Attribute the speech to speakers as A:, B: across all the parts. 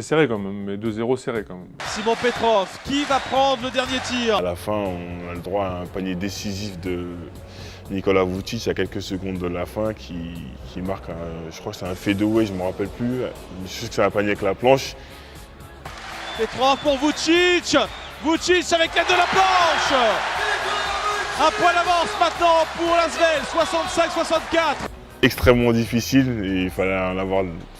A: serré quand même, mais 2-0 serré quand même.
B: Simon Petrov, qui va prendre le dernier tir?
C: À la fin, on a le droit à un panier décisif de Nicolas Vucic à quelques secondes de la fin qui marque, je crois que c'est un fadeaway, je ne me rappelle plus. Je sais que c'est un panier avec la planche.
B: Petrov pour Vucic. Vucic avec l'aide de la planche. Un point d'avance maintenant pour l'Asvel, 65-64.
C: Extrêmement difficile et il fallait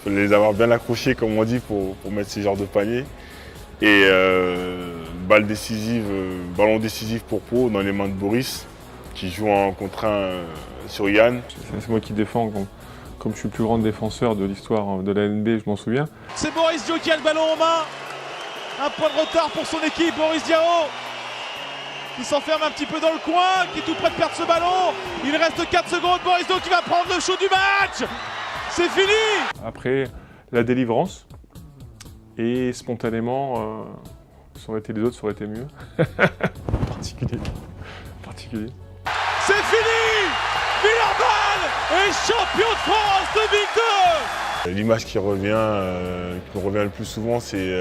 C: les avoir bien accrochés comme on dit pour mettre ces genres de paniers. Et ballon décisif pour Pau dans les mains de Boris qui joue en contre 1 sur Yann.
A: C'est moi qui défends, comme je suis le plus grand défenseur de l'histoire de la NB, je m'en souviens.
B: C'est Boris Diaw qui a le ballon en main. Un point de retard pour son équipe, Boris Diaw. Qui s'enferme un petit peu dans le coin, qui est tout près de perdre ce ballon. Il reste 4 secondes, Boris Diaw qui va prendre le shoot du match. C'est fini.
A: Après, la délivrance. Et spontanément, ça aurait été les autres, ça aurait été mieux. Particulier.
B: C'est fini. Villeurbanne est champion de France 2002.
C: L'image qui me revient le plus souvent, c'est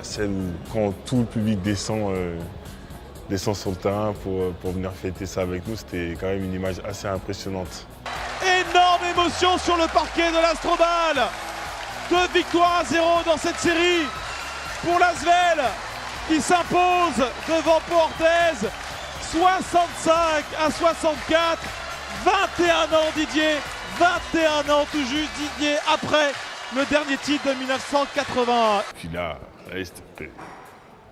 C: celle où quand tout le public descend sur le terrain pour venir fêter ça avec nous. C'était quand même une image assez impressionnante.
B: Énorme émotion sur le parquet de l'Astrobal. 2 victoires à 0 dans cette série pour l'Asvel qui s'impose devant Pau Orthez 65-64. 21 ans Didier, 21 ans tout juste Didier après le dernier titre de 1981.
C: Puis là c'était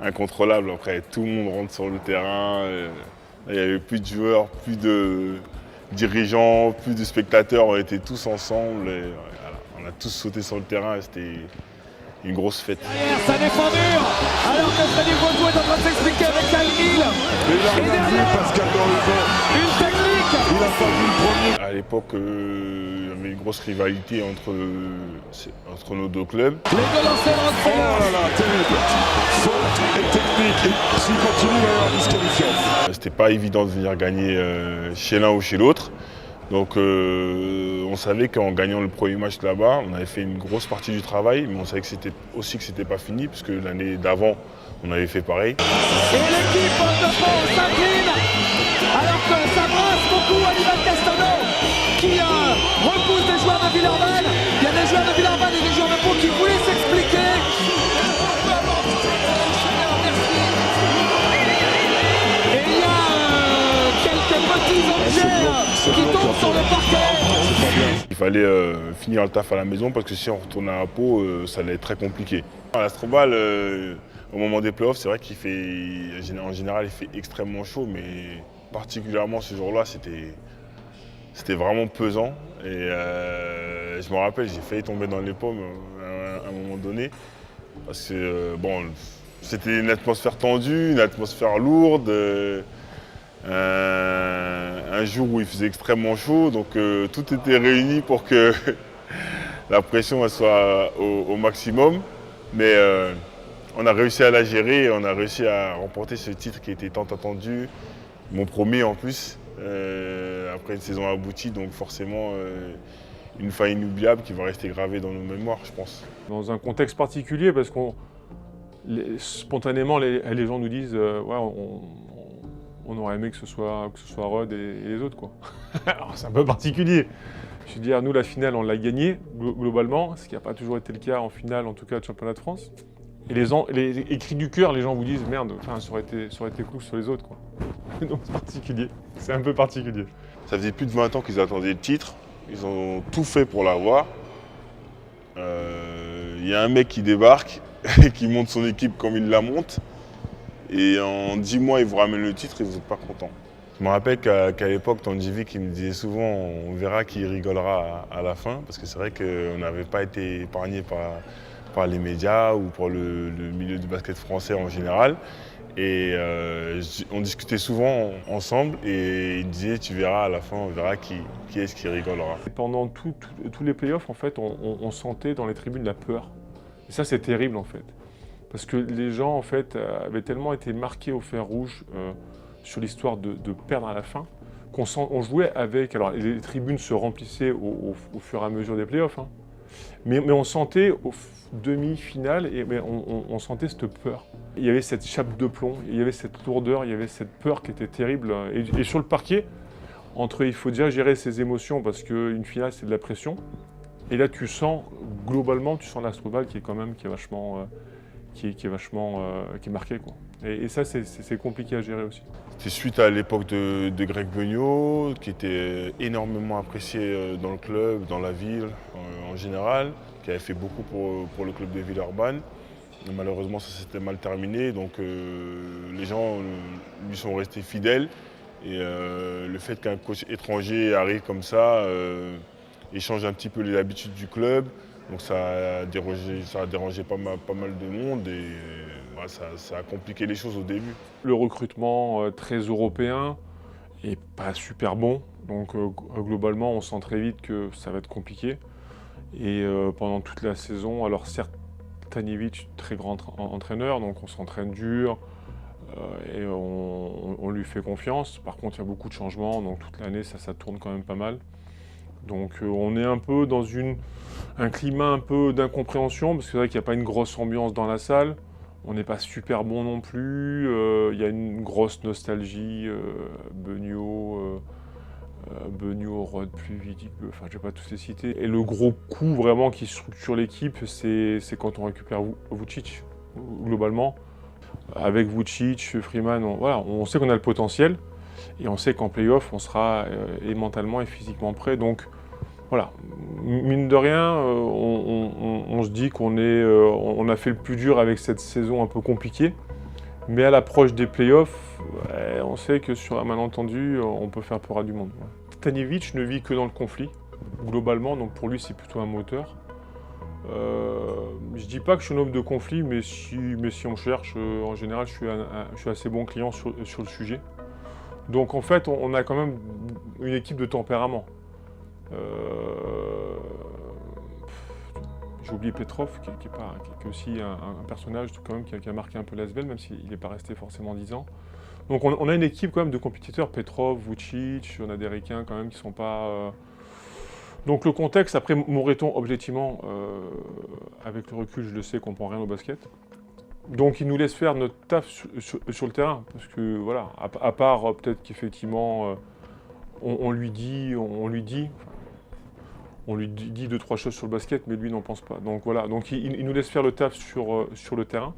C: incontrôlable. Après, tout le monde rentre sur le terrain. Il n'y avait plus de joueurs, plus de dirigeants, plus de spectateurs. On était tous ensemble. Et voilà, on a tous sauté sur le terrain et c'était une grosse fête.
D: Derrière, ça défend dur, alors que Freddy Voitou est en train de s'expliquer avec Kyle Hill. Et derrière,
E: Pascal Dorivo.
D: une technique.
E: Il a pas vu le premier.
C: À l'époque, il y avait une grosse rivalité entre nos deux clubs.
D: Les deux lancers
E: Oh
D: rentrés.
E: là là, terrible. Faute et technique. Et s'il continue, il va y avoir disqualification.
C: C'était pas évident de venir gagner chez l'un ou chez l'autre. Donc on savait qu'en gagnant le premier match là-bas, on avait fait une grosse partie du travail, mais on savait que c'était pas fini, puisque l'année d'avant, on avait fait pareil.
D: Et l'équipe de Pau s'incline, alors que ça brasse beaucoup à Ivan Castano, qui repousse des joueurs de Villeurbanne. Il y a des joueurs de Villeurbanne et des joueurs de Pau qui voulaient s'expliquer. Et il y a quelques petits objets qui tombent sur le parquet.
C: Il fallait finir le taf à la maison, parce que si on retournait à Pau, ça allait être très compliqué. À l'Astrobal, au moment des playoffs, c'est vrai qu'il fait, en général, il fait extrêmement chaud, mais particulièrement ce jour-là, c'était vraiment pesant. Et je me rappelle, j'ai failli tomber dans les pommes à un moment donné, parce que c'était une atmosphère tendue, une atmosphère lourde. Un jour où il faisait extrêmement chaud, donc tout était réuni pour que la pression elle soit au maximum. Mais on a réussi à la gérer et on a réussi à remporter ce titre qui était tant attendu, mon premier en plus, après une saison aboutie, donc forcément une fin inoubliable qui va rester gravée dans nos mémoires, je pense.
A: Dans un contexte particulier, parce qu'on spontanément, les gens nous disent ouais, on aurait aimé que ce soit Rod et les autres, quoi. Alors c'est un peu particulier. Je veux dire, nous la finale on l'a gagnée globalement, ce qui n'a pas toujours été le cas en finale, en tout cas de championnat de France. Et les cris du cœur, les gens vous disent merde, enfin ça aurait été cool sur les autres, quoi. Donc c'est particulier, c'est un peu particulier.
C: Ça faisait plus de 20 ans qu'ils attendaient le titre, ils ont tout fait pour l'avoir. Il y a un mec qui débarque, qui monte son équipe comme il la monte. Et en 10 mois, il vous ramène le titre et vous n'êtes pas content. Je me rappelle qu'à l'époque, Tandjivic il me disait souvent on verra qui rigolera à la fin, parce que c'est vrai qu'on n'avait pas été épargné par les médias ou par le milieu du basket français en général. Et on discutait souvent ensemble et il disait tu verras à la fin, on verra qui est-ce qui rigolera.
A: Et pendant tous les playoffs, en fait, on sentait dans les tribunes la peur. Et ça, c'est terrible, en fait. Parce que les gens, en fait, avaient tellement été marqués au fer rouge sur l'histoire de perdre à la fin, qu'on jouait avec... Alors, les tribunes se remplissaient au fur et à mesure des playoffs, hein. Mais on sentait au demi-finale, on sentait cette peur. Il y avait cette chape de plomb, il y avait cette lourdeur, il y avait cette peur qui était terrible. Et sur le parquet, il faut déjà gérer ses émotions parce qu'une finale, c'est de la pression. Et là, globalement, tu sens l'Astroval qui est vachement, qui est marqué, quoi. Et ça, c'est compliqué à gérer aussi.
C: C'est suite à l'époque de Greg Beugnot, qui était énormément apprécié dans le club, dans la ville en général, qui avait fait beaucoup pour le club de Villeurbanne. Malheureusement, ça s'était mal terminé, donc les gens lui sont restés fidèles. Et le fait qu'un coach étranger arrive comme ça, il change un petit peu les habitudes du club. Donc ça a dérangé pas mal de monde et ça a compliqué les choses au début.
A: Le recrutement très européen est pas super bon. Donc globalement, on sent très vite que ça va être compliqué. Et pendant toute la saison, alors certes, Stanjević, très grand entraîneur, donc on s'entraîne dur et on lui fait confiance. Par contre, il y a beaucoup de changements, donc toute l'année, ça tourne quand même pas mal. Donc on est un peu dans un climat un peu d'incompréhension, parce que c'est vrai qu'il n'y a pas une grosse ambiance dans la salle. On n'est pas super bon non plus. Il y a une grosse nostalgie. Beugnot, Rod, Pluvidic, enfin je ne vais pas tous les citer. Et le gros coup vraiment qui structure l'équipe, c'est quand on récupère Vučić, globalement. Avec Vučić, Freeman, on sait qu'on a le potentiel. Et on sait qu'en play-off, on sera et mentalement et physiquement prêt. Donc voilà, mine de rien, on se dit on a fait le plus dur avec cette saison un peu compliquée. Mais à l'approche des play-offs, on sait que sur un malentendu, on peut faire peur à du monde. Stanjević ne vit que dans le conflit, globalement, donc pour lui c'est plutôt un moteur. Je dis pas que je suis un homme de conflit, mais si on cherche, en général, je suis assez bon client sur le sujet. Donc en fait, on a quand même une équipe de tempérament. J'ai oublié Petrov, qui est aussi un personnage quand même, qui a marqué un peu l'ASVEL, même s'il n'est pas resté forcément 10 ans. Donc on a une équipe quand même de compétiteurs, Petrov, Vučić, on a des Ricains quand même qui ne sont pas... Donc le contexte, après Moreton, objectivement, avec le recul, je le sais, comprend rien au basket. Donc il nous laisse faire notre taf sur le terrain, parce que voilà, à part peut-être qu'effectivement on lui dit 2-3 choses sur le basket, mais lui n'en pense pas. Donc voilà, donc il nous laisse faire le taf sur le terrain,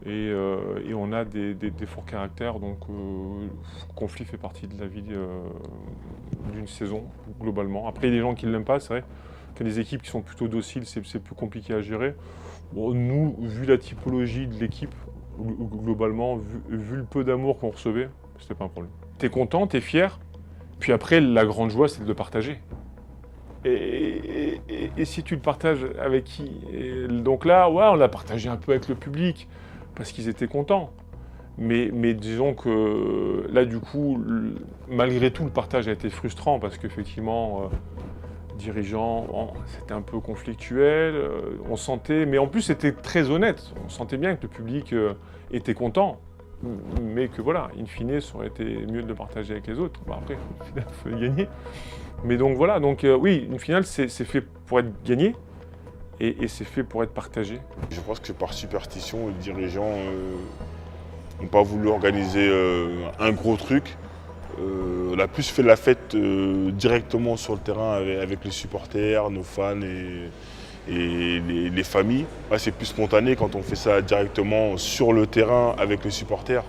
A: et on a des forts caractères, donc le conflit fait partie de la vie d'une saison, globalement. Après il y a des gens qui ne l'aiment pas, c'est vrai, qu'il y a des équipes qui sont plutôt dociles, c'est plus compliqué à gérer. Bon, nous, vu la typologie de l'équipe, globalement, vu le peu d'amour qu'on recevait, c'était pas un problème. T'es content, t'es fier, puis après, la grande joie, c'est de le partager. Et si tu le partages avec qui? Donc là, ouais, on l'a partagé un peu avec le public, parce qu'ils étaient contents. Mais disons que là, du coup, malgré tout, le partage a été frustrant, parce qu'effectivement... dirigeant, c'était un peu conflictuel, on sentait, mais en plus c'était très honnête, on sentait bien que le public était content, mais que voilà, in fine, ça aurait été mieux de le partager avec les autres. Bon, après, il faut gagner. Mais donc voilà, oui, une finale c'est fait pour être gagné, et c'est fait pour être partagé.
C: Je pense que par superstition, les dirigeants n'ont pas voulu organiser un gros truc. On a plus fait la fête directement sur le terrain avec les supporters, nos fans et les familles. Ouais, c'est plus spontané quand on fait ça directement sur le terrain avec les supporters.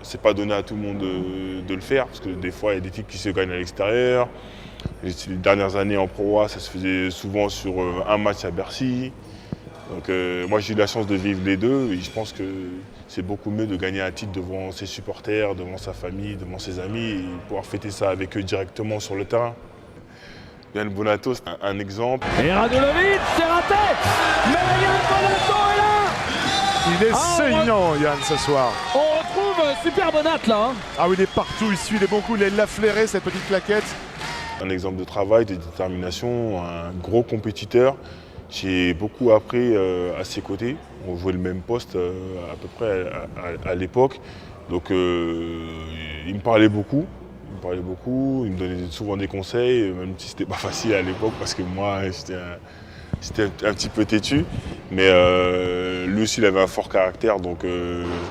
C: C'est pas donné à tout le monde de le faire, parce que des fois il y a des titres qui se gagnent à l'extérieur. Les dernières années en Pro A, ça se faisait souvent sur un match à Bercy. Donc moi j'ai eu la chance de vivre les deux, et je pense que c'est beaucoup mieux de gagner un titre devant ses supporters, devant sa famille, devant ses amis, et pouvoir fêter ça avec eux directement sur le terrain. Yann Bonato, c'est un exemple.
D: Et Radulovic, c'est raté. Mais Yann Bonato est là.
E: Il est saignant, Yann, ce soir.
D: On retrouve Super Bonat là.
E: Ah oui, il est partout, il suit les bons coups, il l'a flairé, cette petite claquette.
C: Un exemple de travail, de détermination, un gros compétiteur. J'ai beaucoup appris à ses côtés. On jouait le même poste à peu près à l'époque. Donc il me parlait beaucoup. parlait beaucoup, il me donnait souvent des conseils, même si c'était pas facile à l'époque parce que moi j'étais un petit peu têtu. Mais lui aussi il avait un fort caractère, donc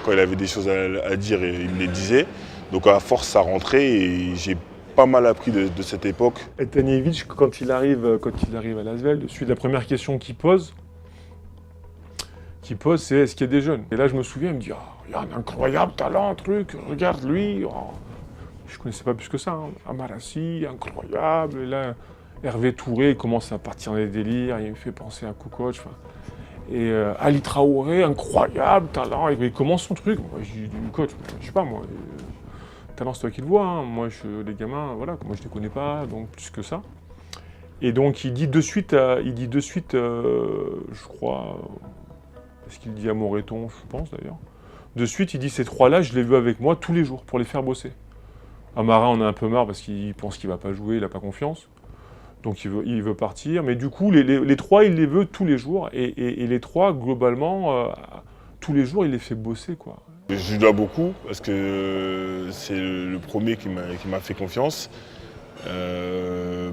C: quand il avait des choses à dire, il les disait. Donc à force ça rentrait et j'ai pas mal appris de cette époque.
A: Et Tanjevic, quand il arrive à l'Asvel, de suite la première question qu'il pose, c'est est-ce qu'il y a des jeunes? Et là je me souviens, il me dit il a un incroyable talent, truc, regarde lui. Je connaissais pas plus que ça. Hein. Amarassi, incroyable. Et là, Hervé Touré il commence à partir dans les délires, il me fait penser à Kukoc. Et Ali Traoré, incroyable talent. Il commence son truc. Moi je dis coach, je sais pas moi. Talent c'est toi qui le vois. Hein. Moi les gamins, voilà, moi je les connais pas, donc plus que ça. Et donc il dit de suite, je crois. Est-ce qu'il dit à Moreton, je pense d'ailleurs. De suite, il dit ces trois-là, je les veux avec moi tous les jours pour les faire bosser. Amara, on a un peu marre parce qu'il pense qu'il va pas jouer, il n'a pas confiance. Donc il veut partir. Mais du coup, les trois, il les veut tous les jours. Et les trois, globalement, tous les jours, il les fait bosser, quoi.
C: Je lui dois beaucoup parce que c'est le premier qui m'a fait confiance.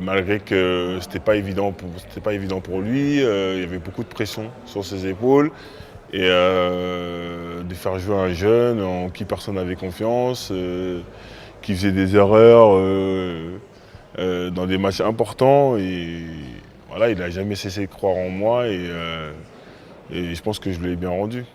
C: Malgré que c'était pas évident pour lui, il y avait beaucoup de pression sur ses épaules. Et de faire jouer un jeune en qui personne n'avait confiance, qui faisait des erreurs dans des matchs importants. Et voilà, il n'a jamais cessé de croire en moi et je pense que je lui ai bien rendu.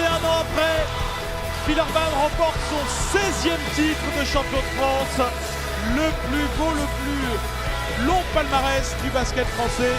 B: Après, Villeurbanne remporte son 16e titre de champion de France, le plus beau, le plus long palmarès du basket français.